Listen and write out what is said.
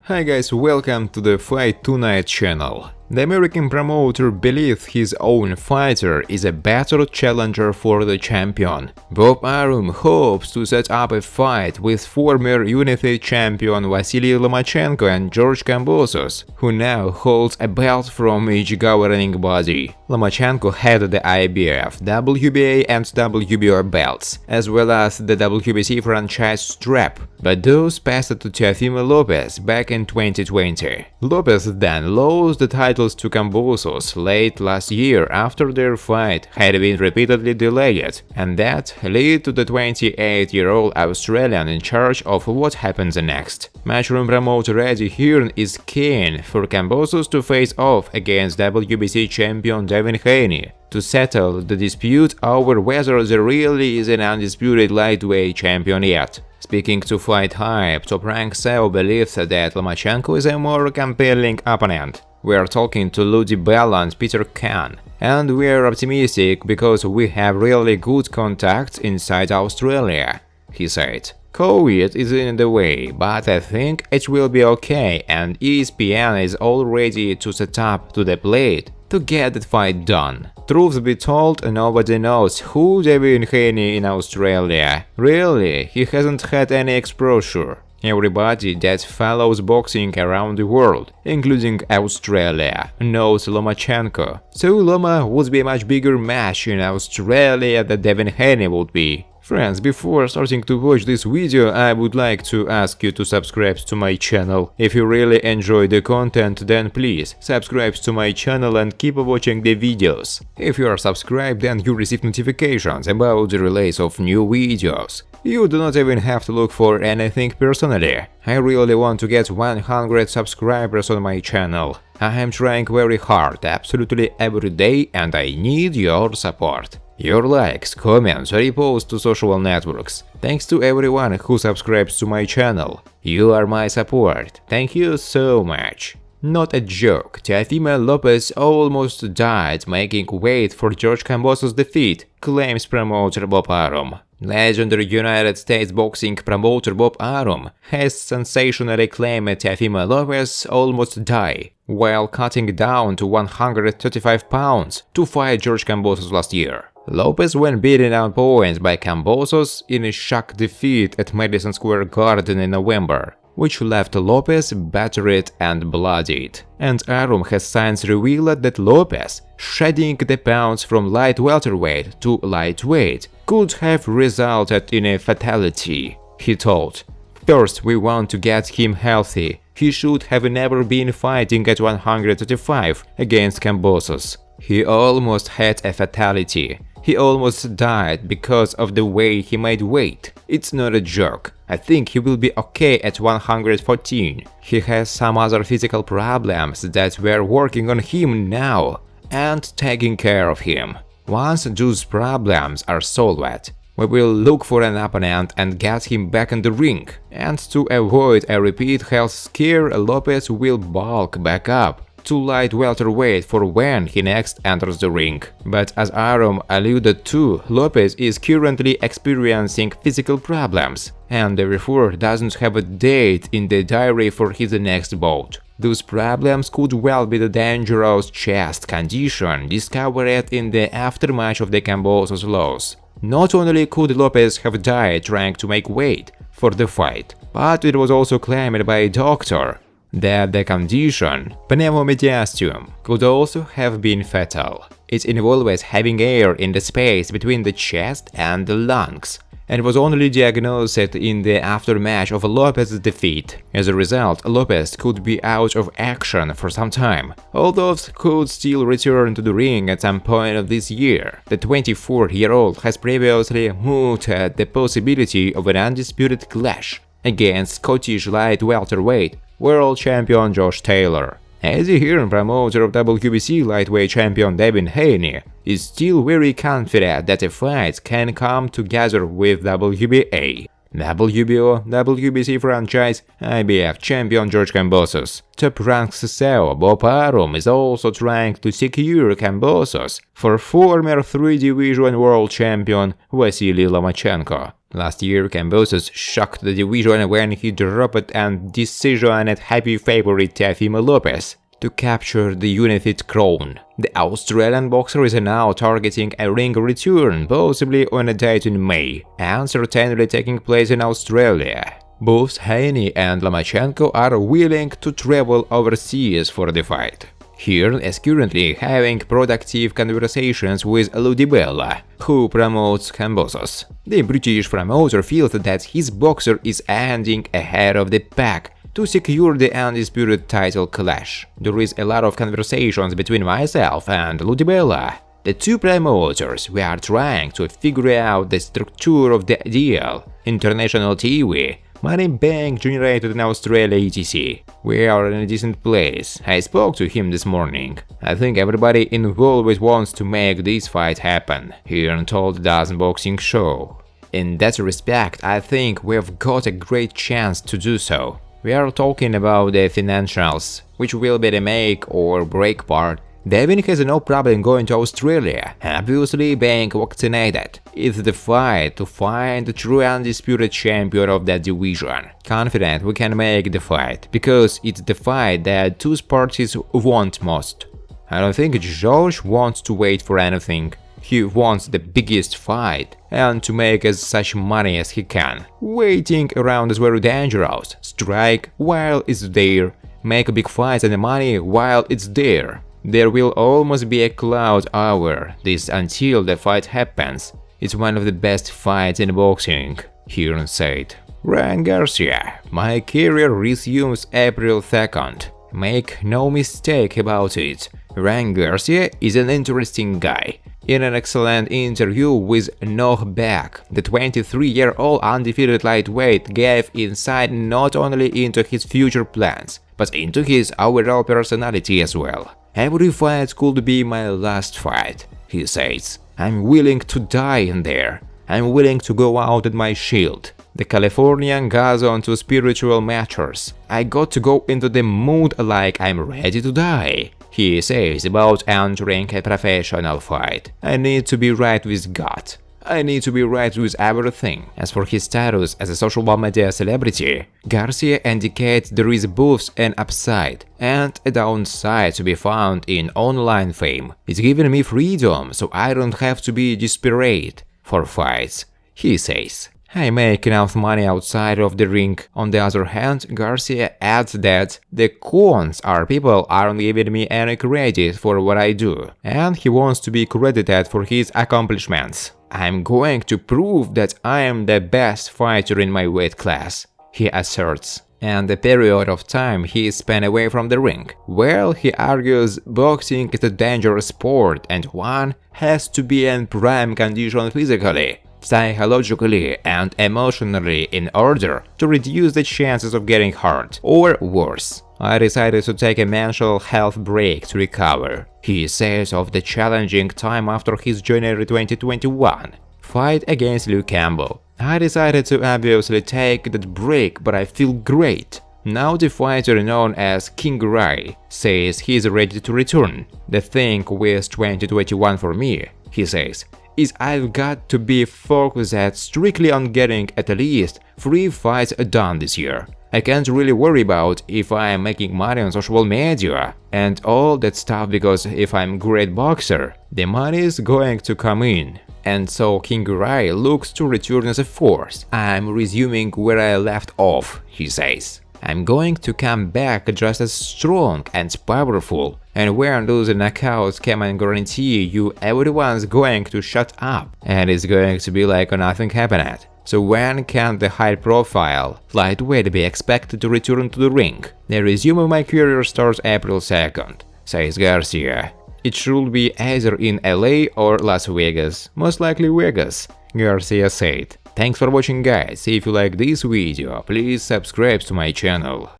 Hi guys, welcome to the Fight Tonight channel. The American promoter believes his own fighter is a better challenger for the champion. Bob Arum hopes to set up a fight with former Unified champion Vasiliy Lomachenko and George Kambosos, who now holds a belt from each governing body. Lomachenko had the IBF, WBA and WBO belts, as well as the WBC Franchise strap, but those passed to Teofimo Lopez back in 2020. Lopez then lost the title to Kambosos late last year after their fight had been repeatedly delayed, and that led to the 28-year-old Australian in charge of what happens next. Matchroom promoter Eddie Hearn is keen for Kambosos to face off against WBC champion Devin Haney to settle the dispute over whether there really is an undisputed lightweight champion yet. Speaking to Fight Hype, Top Rank SEO believes that Lomachenko is a more compelling opponent. We are talking to Ludi Bella and Peter Khan, and we are optimistic because we have really good contacts inside Australia, he said. COVID is in the way, but I think it will be okay, and ESPN is all ready to set up to the plate to get that fight done. Truth be told, nobody knows who Devin Haney in Australia. Really, he hasn't had any exposure. Everybody that follows boxing around the world, including Australia, knows Lomachenko, so Loma would be a much bigger match in Australia than Devin Haney would be. Friends, before starting to watch this video, I would like to ask you to subscribe to my channel. If you really enjoy the content, then please subscribe to my channel and keep watching the videos. If you are subscribed, then you receive notifications about the release of new videos. You do not even have to look for anything personally. I really want to get 100 subscribers on my channel. I am trying very hard, absolutely every day, and I need your support. Your likes, comments, reposts to social networks. Thanks to everyone who subscribes to my channel. You are my support. Thank you so much. Not a joke, Teofimo Lopez almost died making weight for George Kambosos' defeat, claims promoter Bob Arum. Legendary United States boxing promoter Bob Arum has sensationally claimed Teofimo Lopez almost died while cutting down to 135 pounds to fight George Kambosos last year. Lopez went beaten on points by Kambosos in a shock defeat at Madison Square Garden in November, which left Lopez battered and bloodied. And Arum has since revealed that Lopez, shedding the pounds from light welterweight to lightweight, could have resulted in a fatality. He told, "First, we want to get him healthy. He should have never been fighting at 135 against Kambosos. He almost had a fatality. He almost died because of the way he made weight. It's not a joke. I think he will be okay at 114. He has some other physical problems that we're working on him now and taking care of him. Once those problems are solved, we will look for an opponent and get him back in the ring. And to avoid a repeat health scare, Lopez will bulk back up to light welterweight for when he next enters the ring." But as Arum alluded to, Lopez is currently experiencing physical problems, and therefore doesn't have a date in the diary for his next bout. Those problems could well be the dangerous chest condition discovered in the aftermath of the Kambosos loss. Not only could Lopez have died trying to make weight for the fight, but it was also claimed by a doctor that the condition, pneumomediastinum, could also have been fatal. It involves having air in the space between the chest and the lungs, and was only diagnosed in the aftermath of Lopez's defeat. As a result, Lopez could be out of action for some time, although could still return to the ring at some point of this year. The 24-year-old has previously mooted the possibility of an undisputed clash against Scottish light welterweight world champion Josh Taylor. Eddie Hearn, promoter of WBC lightweight champion Devin Haney, is still very confident that a fight can come together with WBA, WBO, WBC Franchise, IBF champion George Kambosos. Top Rank SEO Bob Arum is also trying to secure Kambosos for former 3-division world champion Vasiliy Lomachenko. Last year, Kambosos shocked the division when he dropped a decision at heavy favorite Teofimo Lopez to capture the unified crown. The Australian boxer is now targeting a ring return, possibly on a date in May, and certainly taking place in Australia. Both Haney and Lomachenko are willing to travel overseas for the fight. Hearn is currently having productive conversations with Ludibella, who promotes Kambosos. The British promoter feels that his boxer is ending ahead of the pack to secure the undisputed title clash. There is a lot of conversations between myself and Ludibella. The two promoters, we are trying to figure out the structure of the deal, international TV, money being generated in Australia etc. We are in a decent place. I spoke to him this morning. I think everybody involved wants to make this fight happen, Hearn told DAZN Boxing Show. In that respect, I think we've got a great chance to do so. We are talking about the financials, which will be the make or break part. Devin has no problem going to Australia, obviously being vaccinated. It's the fight to find the true undisputed champion of that division. Confident we can make the fight, because it's the fight that two parties want most. I don't think Josh wants to wait for anything. He wants the biggest fight, and to make as such money as he can. Waiting around is very dangerous. Strike while it's there, make big fights and money while it's there. There will almost be a cloud over this until the fight happens. It's one of the best fights in boxing, Hearn said. Ryan Garcia, my career resumes April 2nd. Make no mistake about it, Ryan Garcia is an interesting guy. In an excellent interview with Noah Beck, the 23-year-old undefeated lightweight gave insight not only into his future plans, but into his overall personality as well. Every fight could be my last fight, he says. I'm willing to die in there. I'm willing to go out at my shield. The Californian goes on to spiritual matters. I got to go into the mood like I'm ready to die, he says about entering a professional fight. I need to be right with God. I need to be right with everything. As for his status as a social media celebrity, Garcia indicates there is both an upside and a downside to be found in online fame. It's given me freedom, so I don't have to be desperate for fights, he says. I make enough money outside of the ring. On the other hand, Garcia adds that the cons are people aren't giving me any credit for what I do, and he wants to be credited for his accomplishments. I'm going to prove that I am the best fighter in my weight class, he asserts. And the period of time he spent away from the ring. Well, he argues boxing is a dangerous sport and one has to be in prime condition physically, psychologically and emotionally in order to reduce the chances of getting hurt or worse. I decided to take a mental health break to recover, he says of the challenging time after his January 2021 fight against Luke Campbell. I decided to obviously take that break, but I feel great. Now the fighter known as King Rai says he's ready to return. The thing with 2021 for me, he says, is I've got to be focused strictly on getting at least 3 fights done this year. I can't really worry about if I'm making money on social media and all that stuff, because if I'm a great boxer, the money is going to come in. And so King Rai looks to return as a force. I'm resuming where I left off, he says. I'm going to come back just as strong and powerful, and when those knockouts come and guarantee you everyone's going to shut up, and it's going to be like nothing happened. So when can the high-profile lightweight be expected to return to the ring? The resume of my career starts April 2nd, says Garcia. It should be either in LA or Las Vegas, most likely Vegas, Garcia said. Thanks for watching guys, if you like this video, please subscribe to my channel.